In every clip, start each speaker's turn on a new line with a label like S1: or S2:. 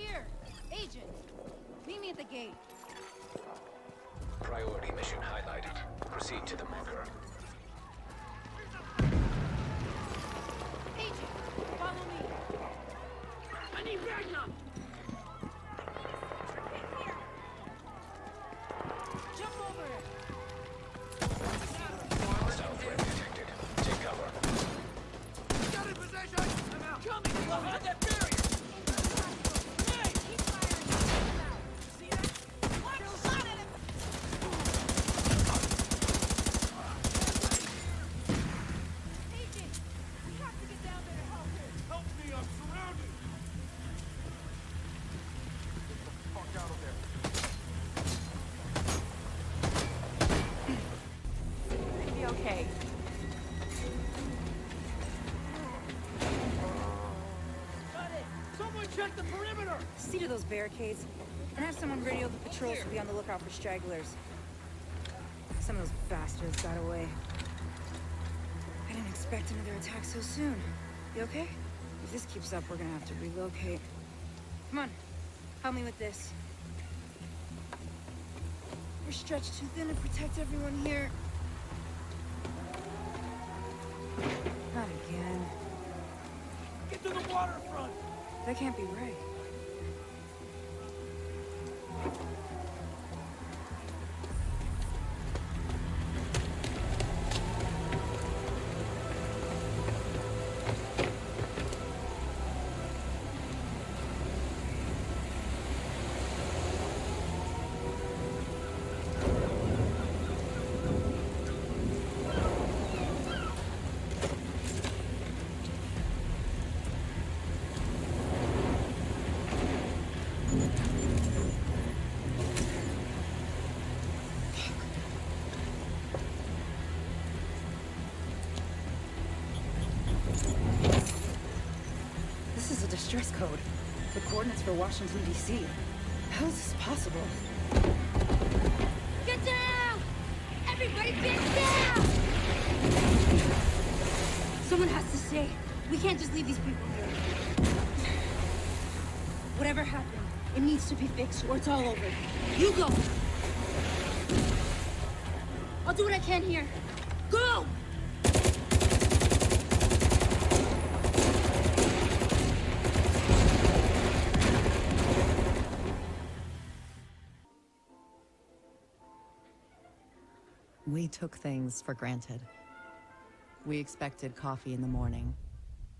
S1: here! Agent! Meet me at the gate.
S2: Priority mission highlighted. Proceed to the marker.
S1: Agent! Follow me!
S3: I need backup!
S1: Jump over it!
S2: Hostile threat detected. Take cover.
S3: Got in position! I'm out! Coming! Behind that barrier! Hey!
S1: Keep firing!
S3: See that?
S1: One shot at him! Agent! We have to get down there to help him!
S3: Help me! I'm surrounded! Get the fuck out of there!
S1: It'll be okay.
S3: Got it! Someone check the perimeter!
S1: See to those barricades, and have someone radio the patrols to be on the lookout for stragglers. Some of those bastards got away. I didn't expect another attack so soon. You okay? If this keeps up, we're gonna have to relocate. Come on, help me with this. We're stretched too thin to protect everyone here. Not again.
S3: Get to the waterfront!
S1: That can't be right. This is a distress code. The coordinates for Washington, D.C. How is this possible?
S4: Get down! Everybody get down! Someone has to stay. We can't just leave these people here. Whatever happened, it needs to be fixed or it's all over. You go! I'll do what I can here. Go!
S5: We took things for granted. We expected coffee in the morning.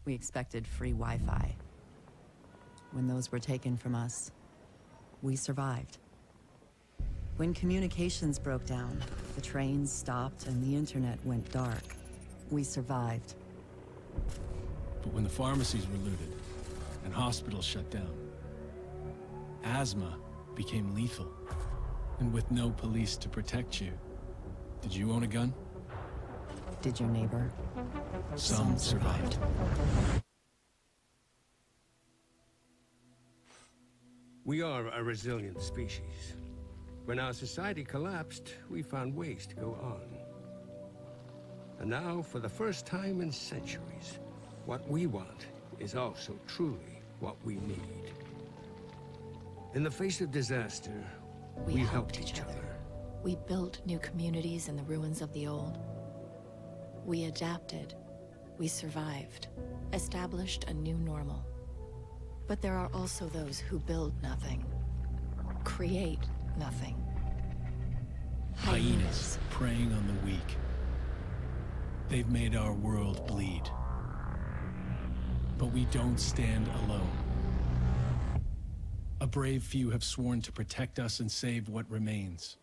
S5: We expected free Wi-Fi. When those were taken from us, we survived. When communications broke down, the trains stopped and the internet went dark, we survived.
S6: But when the pharmacies were looted and hospitals shut down, asthma became lethal. And with no police to protect you, did you own a gun?
S5: Did your neighbor?
S6: Some survived.
S7: We are a resilient species. When our society collapsed, we found ways to go on. And now, for the first time in centuries, what we want is also truly what we need. In the face of disaster, we helped each other.
S8: We built new communities in the ruins of the old. We adapted. We survived. Established a new normal. But there are also those who build nothing. Create nothing.
S6: Hyenas preying on the weak. They've made our world bleed. But we don't stand alone. A brave few have sworn to protect us and save what remains.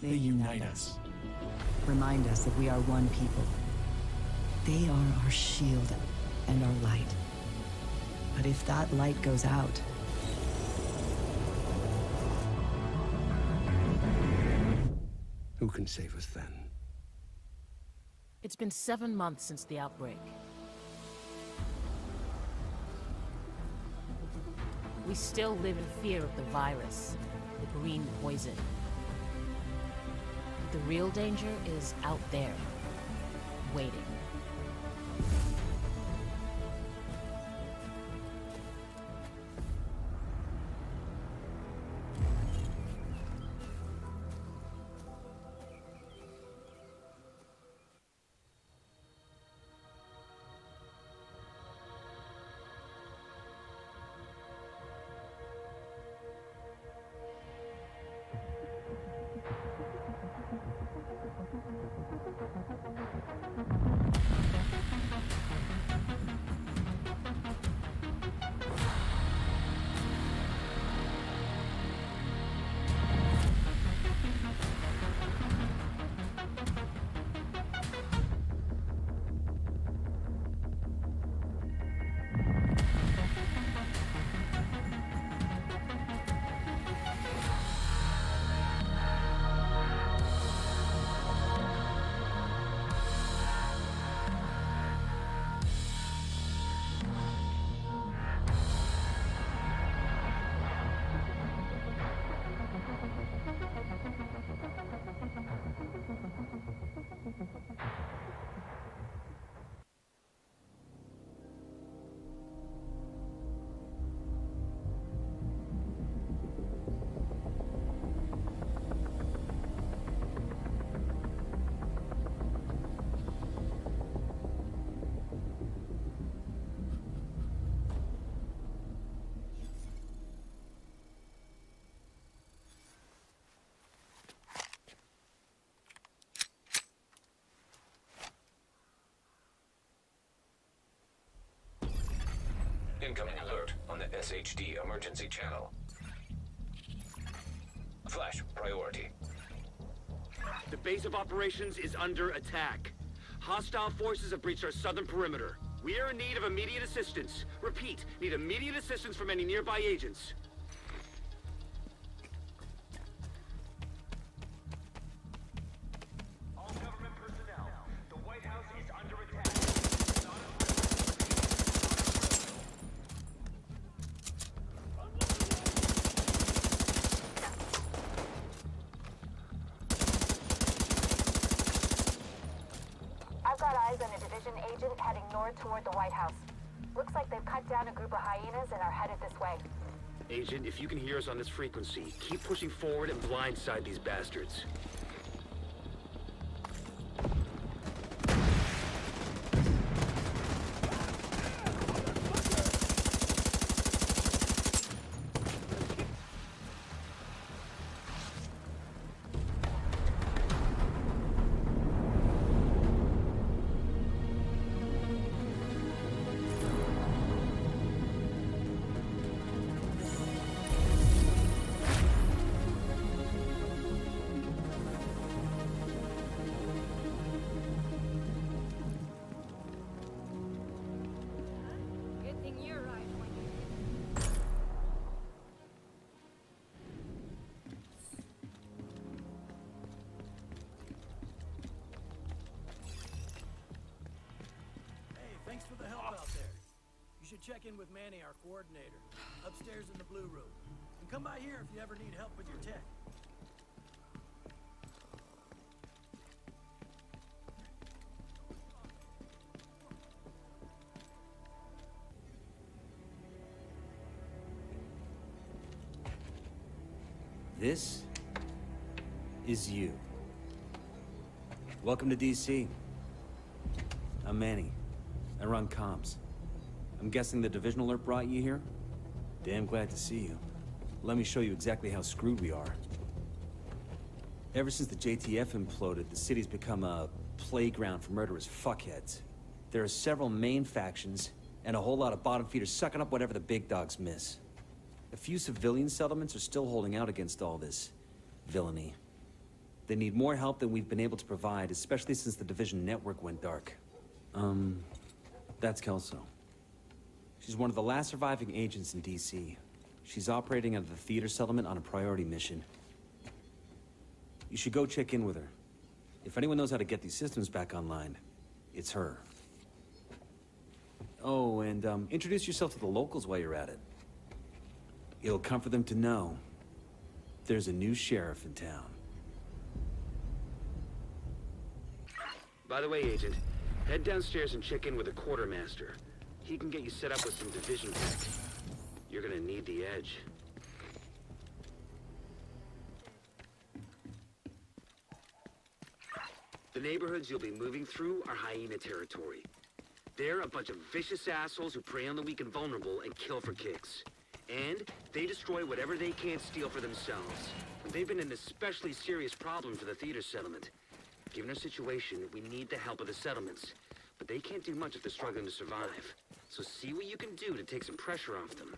S6: They unite us.
S5: Remind us that we are one people. They are our shield and our light. But if that light goes out,
S7: who can save us then?
S9: It's been 7 months since the outbreak. We still live in fear of the virus, the green poison. The real danger is out there, waiting.
S2: Incoming alert on the SHD emergency channel. Flash priority.
S10: The base of operations is under attack. Hostile forces have breached our southern perimeter. We are in need of immediate assistance. Repeat, need immediate assistance from any nearby agents.
S3: All government personnel. The White House is under attack.
S11: I've got eyes on a division agent heading north toward the White House. Looks like they've cut down a group of hyenas and are headed this way.
S10: Agent, if you can hear us on this frequency, keep pushing forward and blindside these bastards.
S1: Good thing you're right.
S3: Hey, thanks for the help out there. You should check in with Manny, our coordinator, upstairs in the blue room. And come by here if you ever need help with your tech.
S12: This is you. Welcome to DC. I'm Manny. I run comms. I'm guessing the division alert brought you here? Damn glad to see you. Let me show you exactly how screwed we are. Ever since the JTF imploded, the city's become a playground for murderous fuckheads. There are several main factions, and a whole lot of bottom feeders sucking up whatever the big dogs miss. A few civilian settlements are still holding out against all this villainy. They need more help than we've been able to provide, especially since the Division network went dark. That's Kelso. She's one of the last surviving agents in DC. She's operating out of the theater settlement on a priority mission. You should go check in with her. If anyone knows how to get these systems back online, it's her. Oh, and introduce yourself to the locals while you're at it. It'll comfort them to know there's a new sheriff in town.
S10: By the way, Agent, head downstairs and check in with the quartermaster. He can get you set up with some division tech. You're gonna need the edge. The neighborhoods you'll be moving through are hyena territory. They're a bunch of vicious assholes who prey on the weak and vulnerable and kill for kicks. And they destroy whatever they can't steal for themselves. They've been an especially serious problem for the theater settlement. Given our situation, we need the help of the settlements. But they can't do much if they're struggling to survive. So see what you can do to take some pressure off them.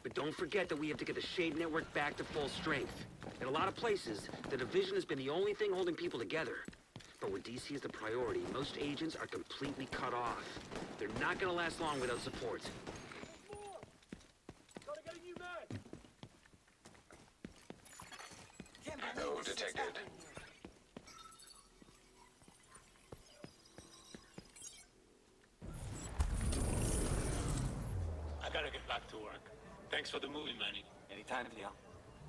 S10: But don't forget that we have to get the Shade Network back to full strength. In a lot of places, the Division has been the only thing holding people together. But when DC is the priority, most agents are completely cut off. They're not gonna last long without support.
S2: No detected.
S6: I gotta get back to work. Thanks for the movie, Manny.
S13: Anytime, Theo.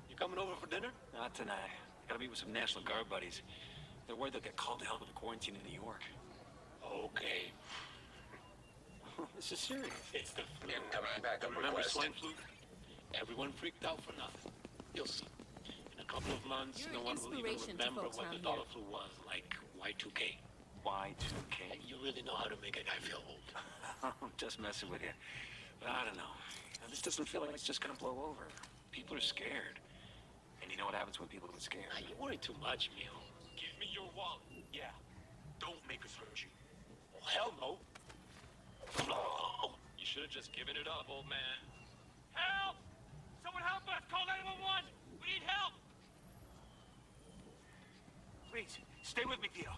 S6: You coming over for dinner?
S13: Not tonight. Gotta meet with some National Guard buddies. They're worried they'll get called to hell with a quarantine in New York.
S6: Okay.
S13: This is serious.
S6: It's the flu.
S2: Incoming backup
S6: Remember
S2: request.
S6: swine flu? Everyone freaked out for nothing. You'll see. In a couple of months,
S9: You're
S6: no
S9: an
S6: one will even
S9: inspiration to
S6: remember
S9: folks
S6: what the
S9: around
S6: dollar
S9: here.
S6: flu was, like Y2K.
S13: Y2K.
S6: You really know how to make a guy feel old.
S13: I'm just messing with you. But I don't know. This doesn't feel like it's just gonna blow over. People are scared. And you know what happens when people get scared?
S6: Now, you worry too much, Neil. Give me your wallet. Yeah. Don't make us hurt you. Well, hell no. Oh,
S13: just giving it up, old man. Help! Someone help us! Call 911! We need help! Please, stay with me, Theo.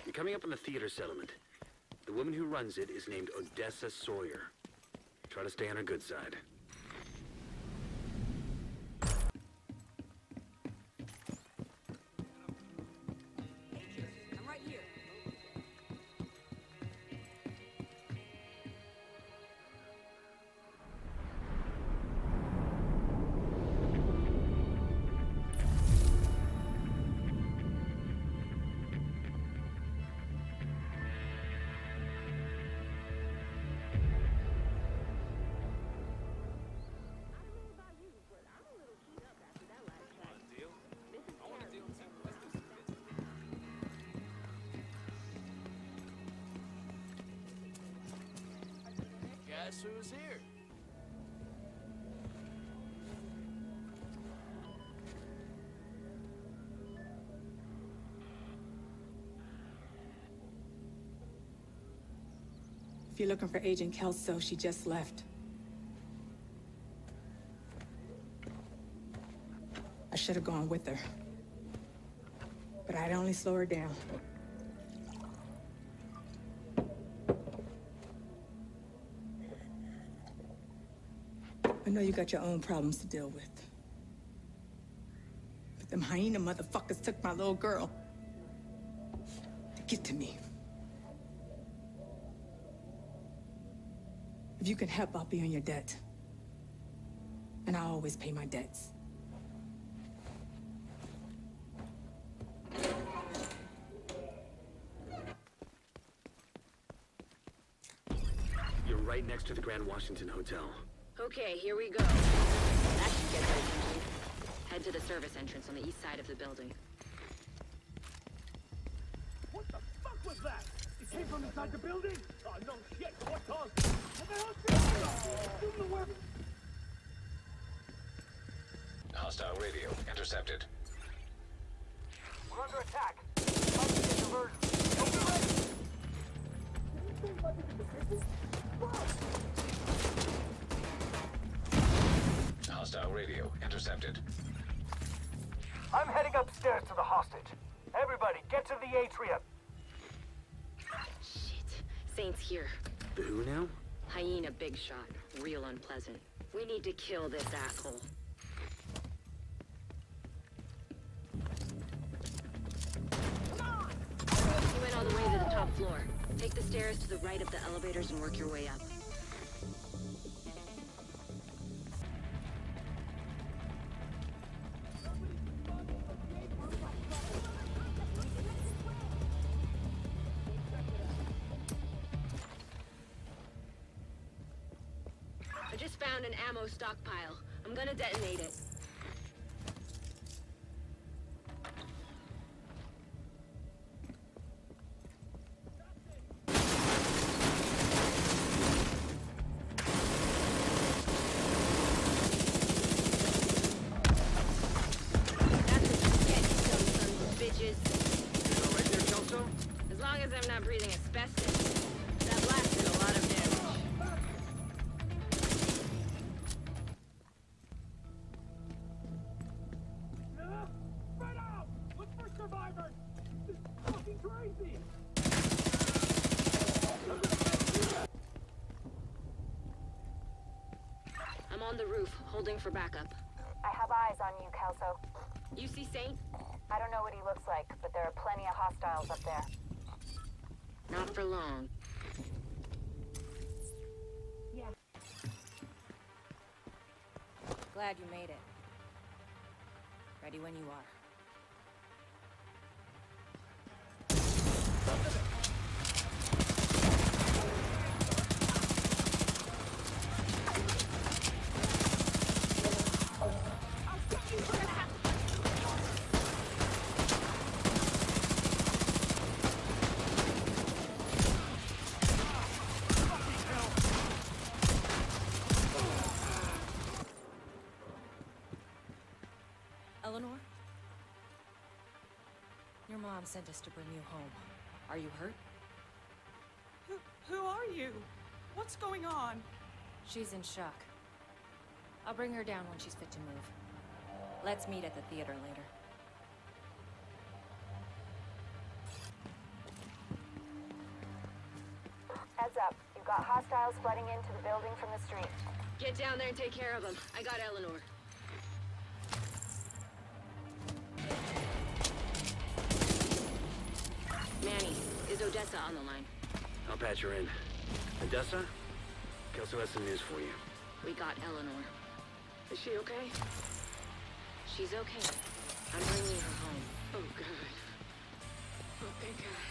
S10: You're coming up on the theater settlement. The woman who runs it is named Odessa Sawyer. Try to stay on her good side.
S1: I'm right here.
S3: Guess who's here?
S14: If you're looking for Agent Kelso, she just left. I should have gone with her. But I'd only slow her down. I know you got your own problems to deal with. But them hyena motherfuckers took my little girl. To get to me. If you can help, I'll be on your debt. And I always pay my debts.
S10: You're right next to the Grand Washington Hotel.
S15: Okay, here we go. That should get their attention. Head to the service entrance on the east side of the building.
S3: What the fuck was that? It came from inside the building? Oh, no shit. What caused it? What the hell's this? Shoot the weapon.
S2: Hostile radio intercepted.
S3: We're under attack. Get diverted. Don't be ready.
S2: Hostile radio intercepted.
S3: I'm heading upstairs to the hostage. Everybody, get to the atrium.
S15: Shit. Saint's here.
S10: The who now?
S15: Hyena big shot. Real unpleasant. We need to kill this asshole. You went all the way to the top floor. Take the stairs to the right of the elevators and work your way up. I just found an ammo stockpile. I'm gonna detonate it. As long as I'm not breathing asbestos, that blasted a lot of damage.
S3: Spread out! Look for survivors! This is fucking crazy!
S15: I'm on the roof, holding for backup.
S11: I have eyes on you, Kelso.
S15: You see Saint?
S11: I don't know what he looks like, but there are plenty of hostiles up there.
S15: Not for long.
S11: Yeah.
S1: Glad you made it. Ready when you are. Eleanor?
S16: mom sent us to bring you home. Are you hurt?
S14: Who are you? What's going on?
S16: She's in shock. I'll bring her down when she's fit to move. Let's meet at the theater later.
S11: Heads up. You've got hostiles flooding into the building from the street.
S15: Get down there and take care of them. I got Eleanor. Manny, is Odessa on the line?
S10: I'll patch her in. Odessa? Kelso has some news for you.
S15: We got Eleanor. Is she okay? She's okay. I'm bringing her home. Oh, God. Oh, thank God.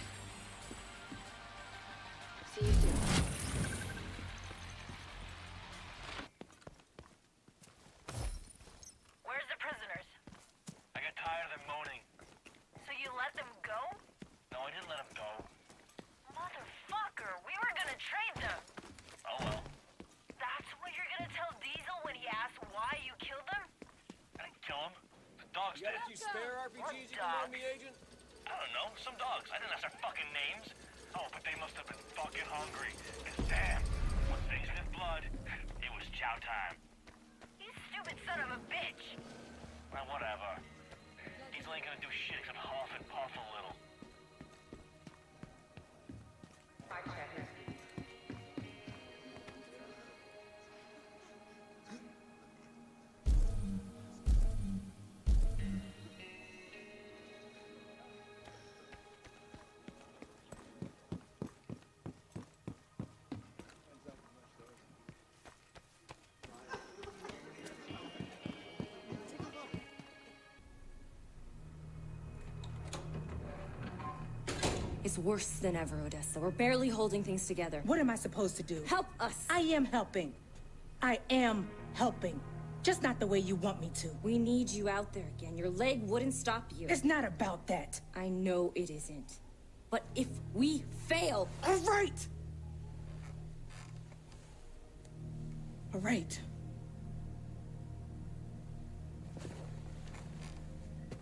S15: See you soon.
S11: Where's the prisoners?
S3: I got tired of them moaning.
S11: So you let them go?
S3: No, I didn't let them go.
S11: Motherfucker, we were gonna trade them.
S3: Oh well.
S11: That's what you're gonna tell Diesel when he asks why you killed them?
S3: I didn't kill them. The dogs did.
S11: You spare RPGs you can lend me,
S3: Agent? I don't know. Some dogs. I didn't ask their fucking names. Oh, but they must have been fucking hungry. And damn, once they sniffed blood, it was chow time.
S11: You stupid son of a bitch.
S3: Well, whatever. Diesel ain't gonna do shit except huff and puff a little.
S16: It's worse than ever, Odessa. We're barely holding things together.
S14: What am I supposed to do?
S16: Help us!
S14: I am helping. I am helping. Just not the way you want me to.
S16: We need you out there again. Your leg wouldn't stop you.
S14: It's not about that.
S16: I know it isn't. But if we fail...
S14: All right! All right.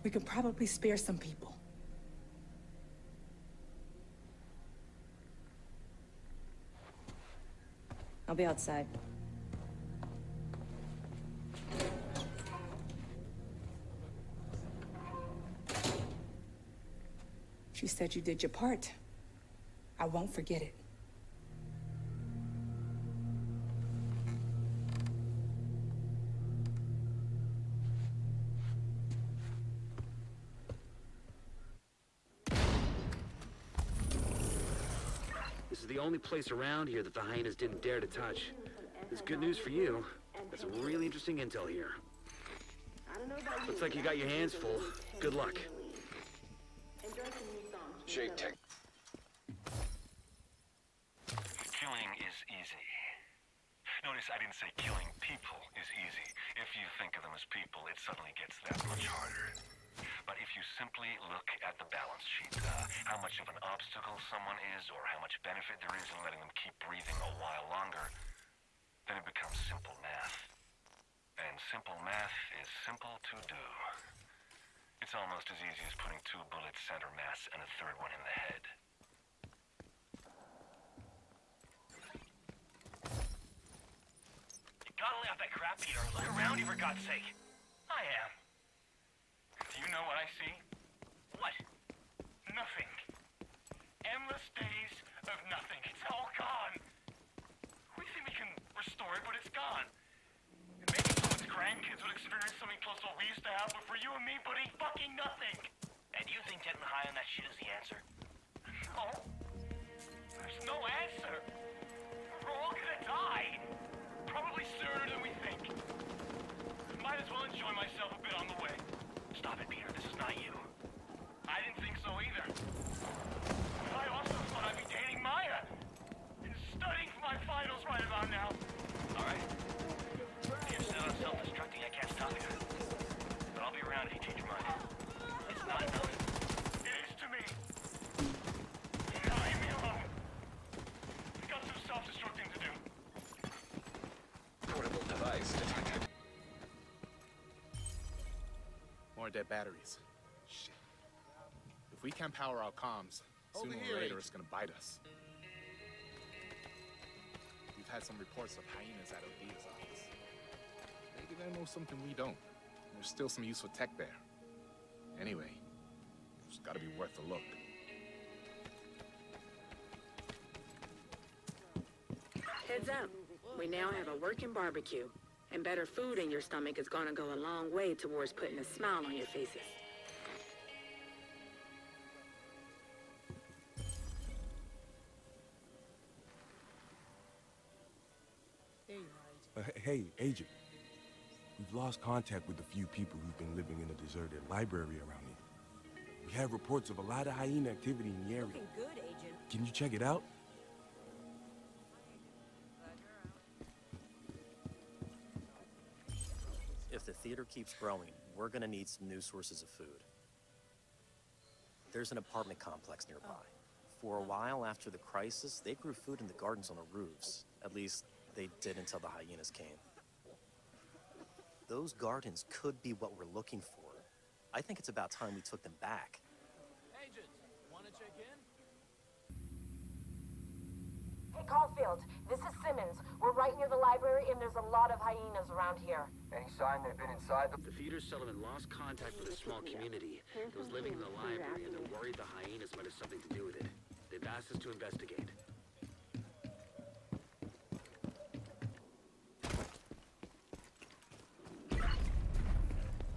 S14: We can probably spare some people.
S16: I'll be outside.
S14: You said you did your part. I won't forget it.
S10: This is the only place around here that the hyenas didn't dare to touch. It's good news for you. That's some really interesting intel here. Looks like you got your hands full. Good luck.
S2: Shake tech.
S13: Killing is easy. Notice I didn't say killing people is easy. If you think of them as people, it suddenly gets that much harder. But if you simply look at the balance sheet, how much of an obstacle someone is, or how much benefit there is in letting them keep breathing a while longer, then it becomes simple math. And simple math is simple to do. It's almost as easy as putting 2 bullets center mass and a 3rd one in the head.
S3: You gotta lay off that crap, Peter. Look around you, for God's sake. I am. Do you know what I see? What? Nothing. Endless days of nothing. It's all gone. We think we can restore it, but it's gone. And maybe someone's grandkids would experience something close to what we used to have, but for you and me, buddy, fucking nothing. And you think getting high on that shit is the answer? No. There's no answer. We're all gonna die. Probably sooner than we think. Might as well enjoy myself a bit on the way. Stop it, Peter. This is not you. I didn't think so either. But I also thought I'd be dating Maya. And studying for my finals right about now. All right. If you're still on self-destructing, I can't stop you. But I'll be around if you change your mind. It's not enough. It is to me. Now leave me alone. I've got some self-destructing to do.
S2: Portable device detected.
S17: More dead batteries. Shit. The If we can't power our comms, sooner or later it's gonna bite us. We've had some reports of hyenas at Odia's office. Maybe they know something we don't. There's still some useful tech there. Anyway, it's gotta be worth a look.
S15: Heads up. We now have a working barbecue. And better food in your stomach is gonna go a long way towards putting a smile on your faces.
S18: Hey, Agent. We've lost contact with a few people who've been living in a deserted library around here. We have reports of a lot of hyena activity in the area.
S19: Looking good, Agent.
S18: Can you check it out?
S20: If the theater keeps growing, we're gonna need some new sources of food. There's an apartment complex nearby. For a while after the crisis, they grew food in the gardens on the roofs. At least, they did until the hyenas came. Those gardens could be what we're looking for. I think it's about time we took them back.
S3: Agent, wanna check in?
S11: Hey, Caulfield, this is Simmons. We're right near the library, and there's a lot of hyenas around here.
S10: Any sign they've been inside? The theater settlement lost contact with a small community. Those living in the library, and they're worried the hyenas might have something to do with it. They've asked us to investigate.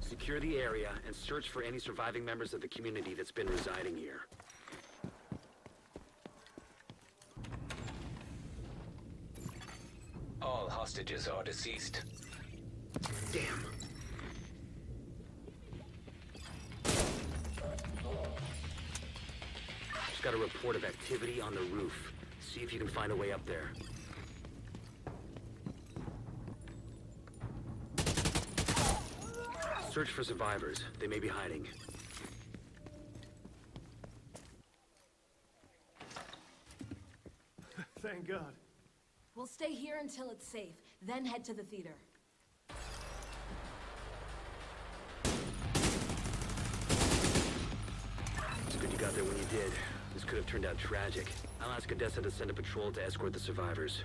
S10: Secure the area and search for any surviving members of the community that's been residing here.
S2: All hostages are deceased.
S10: Damn. Just got a report of activity on the roof. See if you can find a way up there. Search for survivors. They may be hiding.
S21: Thank God.
S4: We'll stay here until it's safe, then head to the theater.
S10: It's good you got there when you did. This could have turned out tragic. I'll ask Odessa to send a patrol to escort the survivors.